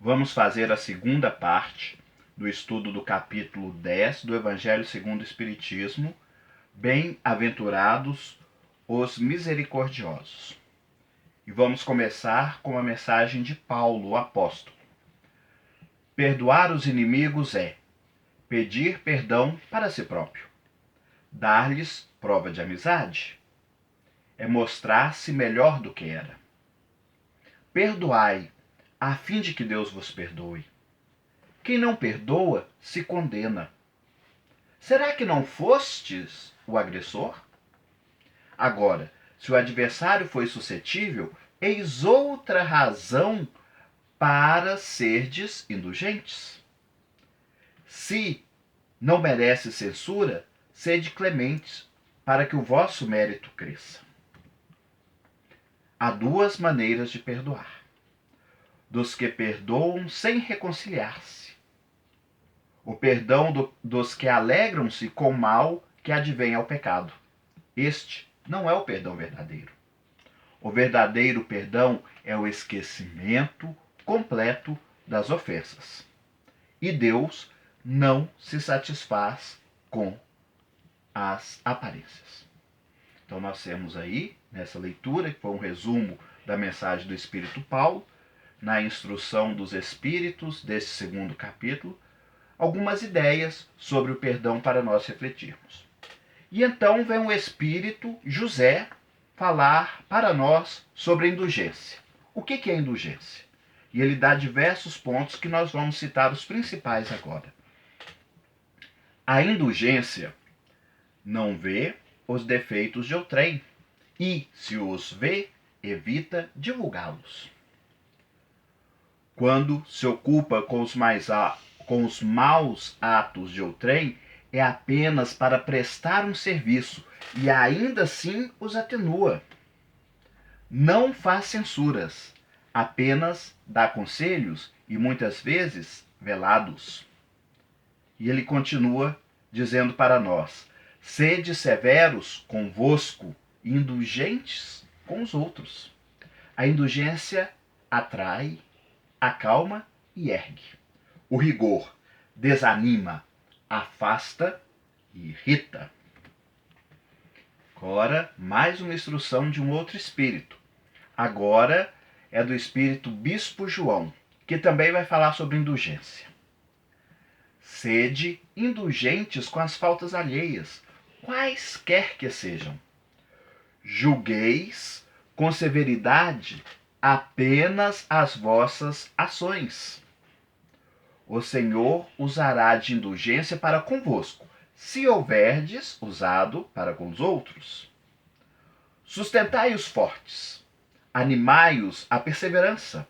Vamos fazer a segunda parte do estudo do capítulo 10 do Evangelho segundo o Espiritismo, Bem-aventurados os misericordiosos. E vamos começar com a mensagem de Paulo, o apóstolo. Perdoar os inimigos é pedir perdão para si próprio, dar-lhes prova de amizade, é mostrar-se melhor do que era. Perdoai, a fim de que Deus vos perdoe. Quem não perdoa se condena. Será que não fostes o agressor? Agora, se o adversário foi suscetível, eis outra razão para serdes indulgentes. Se não merece censura, sede clementes, para que o vosso mérito cresça. Há duas maneiras de perdoar: dos que perdoam sem reconciliar-se, o perdão dos que alegram-se com o mal que advém ao pecado. Este não é o perdão verdadeiro. O verdadeiro perdão é o esquecimento completo das ofensas. E Deus não se satisfaz com as aparências. Então nós temos aí, nessa leitura, que foi um resumo da mensagem do Espírito Paulo, na instrução dos Espíritos, desse segundo capítulo, algumas ideias sobre o perdão para nós refletirmos. E então vem o Espírito José falar para nós sobre a indulgência. O que é indulgência? E ele dá diversos pontos que nós vamos citar os principais agora. A indulgência não vê os defeitos de outrem e, se os vê, evita divulgá-los. Quando se ocupa com os maus atos de outrem, é apenas para prestar um serviço e ainda assim os atenua. Não faz censuras, apenas dá conselhos e muitas vezes velados. E ele continua dizendo para nós: sede severos convosco, indulgentes com os outros. A indulgência atrai, acalma e ergue. O rigor desanima, afasta e irrita. Agora, mais uma instrução de um outro espírito. Agora é do espírito Bispo João, que também vai falar sobre indulgência. Sede indulgentes com as faltas alheias, quaisquer que sejam. Julgueis com severidade apenas as vossas ações. O Senhor usará de indulgência para convosco, se houverdes usado para com os outros. Sustentai os fortes, animai-os à perseverança,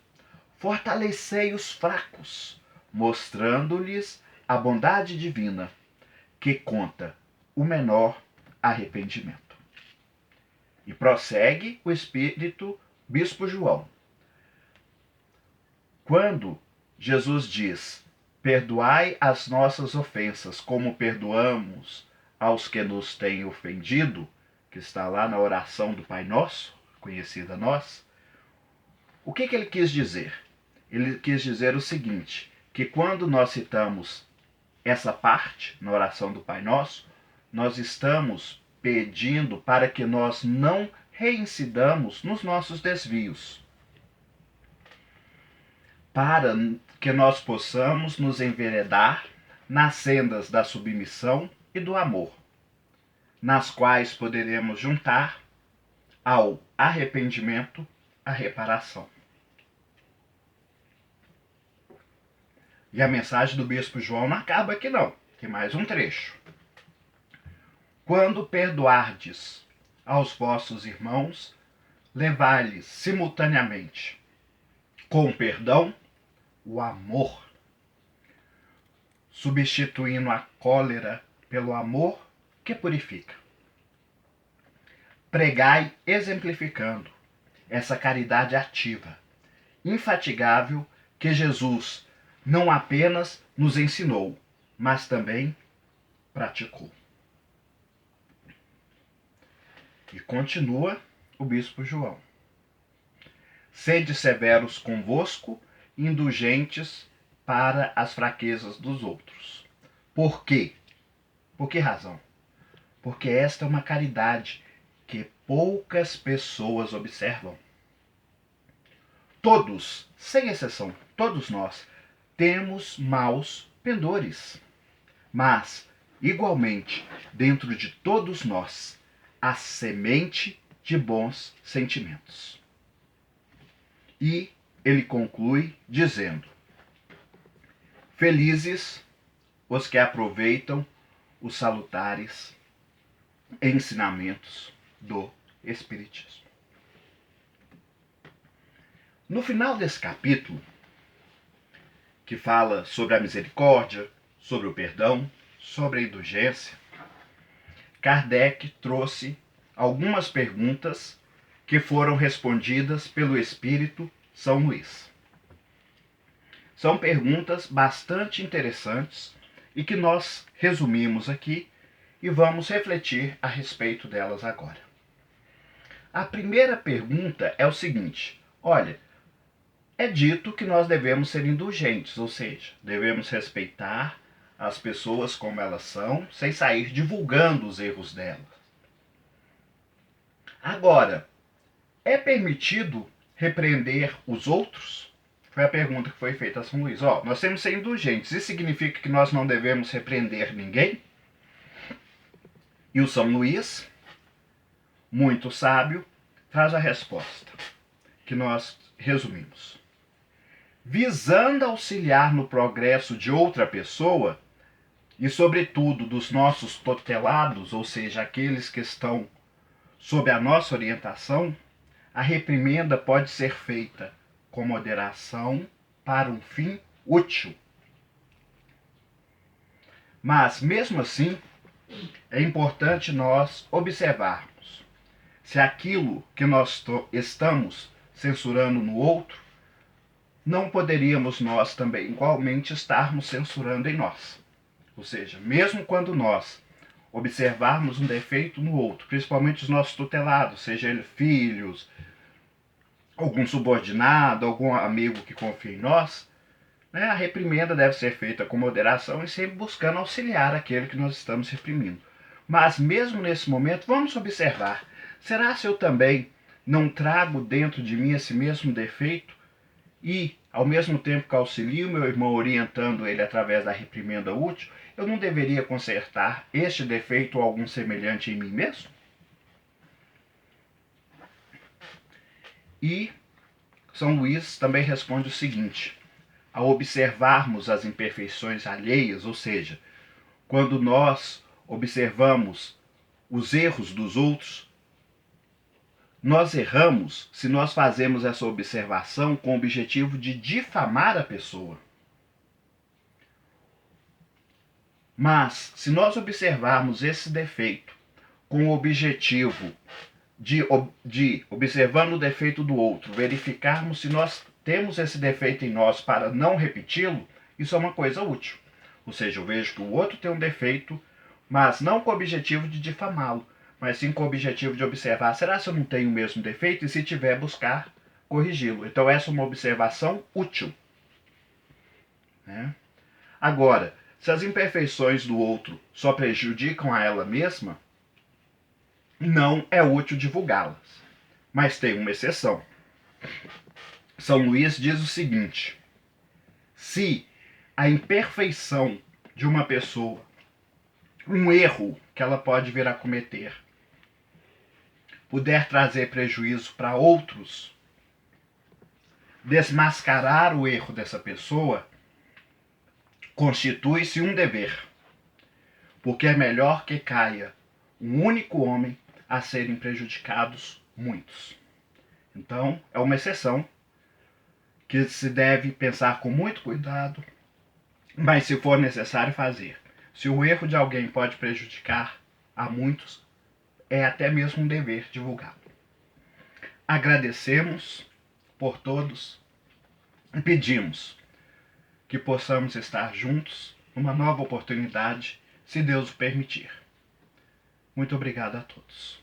fortalecei os fracos, mostrando-lhes a bondade divina, que conta o menor arrependimento. E prossegue o Espírito Bispo João. Quando Jesus diz: perdoai as nossas ofensas, como perdoamos aos que nos têm ofendido, que está lá na oração do Pai Nosso, conhecida a nós, o que ele quis dizer? Ele quis dizer o seguinte, que quando nós citamos essa parte na oração do Pai Nosso, nós estamos pedindo para que nós não reincidamos nos nossos desvios, para que nós possamos nos enveredar nas sendas da submissão e do amor, nas quais poderemos juntar ao arrependimento a reparação. E a mensagem do Bispo João não acaba aqui não, tem mais um trecho. Quando perdoardes aos vossos irmãos, levai-lhes simultaneamente, com perdão, o amor, substituindo a cólera pelo amor que purifica. Pregai exemplificando essa caridade ativa, infatigável, que Jesus não apenas nos ensinou, mas também praticou. E continua o Bispo João. Sede severos convosco, indulgentes para as fraquezas dos outros. Por quê? Por que razão? Porque esta é uma caridade que poucas pessoas observam. Todos, sem exceção, todos nós, temos maus pendores. Mas, igualmente, dentro de todos nós, há semente de bons sentimentos. E ele conclui dizendo: felizes os que aproveitam os salutares ensinamentos do Espiritismo. No final desse capítulo, que fala sobre a misericórdia, sobre o perdão, sobre a indulgência, Kardec trouxe algumas perguntas que foram respondidas pelo Espírito São Luís. São perguntas bastante interessantes e que nós resumimos aqui e vamos refletir a respeito delas agora. A primeira pergunta é o seguinte: olha, é dito que nós devemos ser indulgentes, ou seja, devemos respeitar as pessoas como elas são, sem sair divulgando os erros delas. Agora, é permitido repreender os outros? Foi a pergunta que foi feita a São Luís. Nós temos que ser indulgentes. Isso significa que nós não devemos repreender ninguém? E o São Luís, muito sábio, traz a resposta, que nós resumimos. Visando auxiliar no progresso de outra pessoa, e sobretudo dos nossos tutelados, ou seja, aqueles que estão sob a nossa orientação, a reprimenda pode ser feita com moderação para um fim útil. Mas, mesmo assim, é importante nós observarmos se aquilo que nós estamos censurando no outro, não poderíamos nós também igualmente estarmos censurando em nós. Ou seja, mesmo quando nós observarmos um defeito no outro, principalmente os nossos tutelados, seja ele filhos, algum subordinado, algum amigo que confia em nós, a reprimenda deve ser feita com moderação e sempre buscando auxiliar aquele que nós estamos reprimindo. Mas mesmo nesse momento, vamos observar, será se eu também não trago dentro de mim esse mesmo defeito e, ao mesmo tempo que auxilio meu irmão orientando ele através da reprimenda útil, eu não deveria consertar este defeito ou algum semelhante em mim mesmo? E São Luís também responde o seguinte: ao observarmos as imperfeições alheias, ou seja, quando nós observamos os erros dos outros, nós erramos se nós fazemos essa observação com o objetivo de difamar a pessoa. Mas, se nós observarmos esse defeito com o objetivo de observando o defeito do outro, verificarmos se nós temos esse defeito em nós para não repeti-lo, isso é uma coisa útil. Ou seja, eu vejo que o outro tem um defeito, mas não com o objetivo de difamá-lo, mas sim com o objetivo de observar, será que eu não tenho o mesmo defeito? E se tiver, buscar corrigi-lo. Então essa é uma observação útil. Agora, se as imperfeições do outro só prejudicam a ela mesma, não é útil divulgá-las. Mas tem uma exceção. São Luís diz o seguinte: se a imperfeição de uma pessoa, um erro que ela pode vir a cometer, puder trazer prejuízo para outros, desmascarar o erro dessa pessoa constitui-se um dever, porque é melhor que caia um único homem a serem prejudicados muitos. Então, é uma exceção que se deve pensar com muito cuidado, mas se for necessário fazer. Se o erro de alguém pode prejudicar a muitos, é até mesmo um dever divulgá-lo. Agradecemos por todos e pedimos que possamos estar juntos numa nova oportunidade, se Deus o permitir. Muito obrigado a todos.